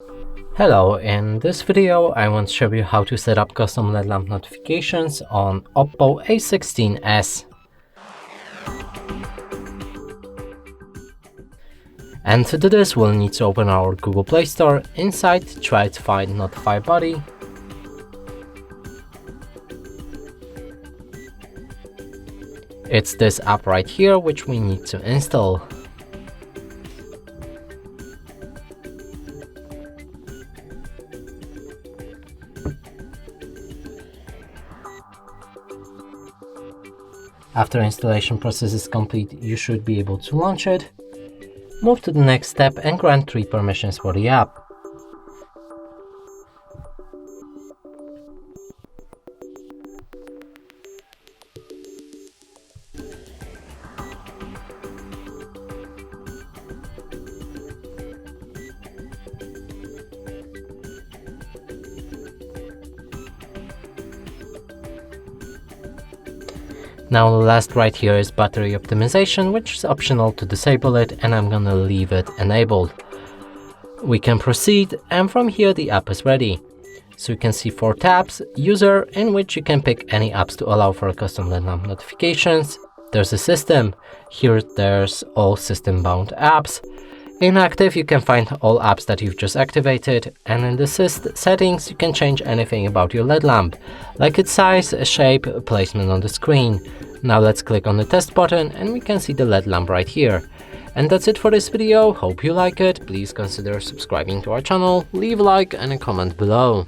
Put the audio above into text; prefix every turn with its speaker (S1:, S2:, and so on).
S1: Hello, in this video I want to show you how to set up custom LED lamp notifications on Oppo A16s. And to do this we'll need to open our Google Play Store. Inside, try to find NotifyBuddy. It's this app right here which we need to install. After installation process is complete, you should be able to launch it. Move to the next step and grant 3 permissions for the app. Now the last right here is battery optimization, which is optional to disable it, and I'm gonna leave it enabled. We can proceed, and from here the app is ready. So you can see 4 tabs: user, in which you can pick any apps to allow for custom LED lamp notifications. There's a system. Here there's all system bound apps. Inactive, you can find all apps that you've just activated, and in the settings you can change anything about your LED lamp, like its size, shape, placement on the screen. Now let's click on the test button and we can see the LED lamp right here. And that's it for this video. Hope you like it. Please consider subscribing to our channel, leave a like and a comment below.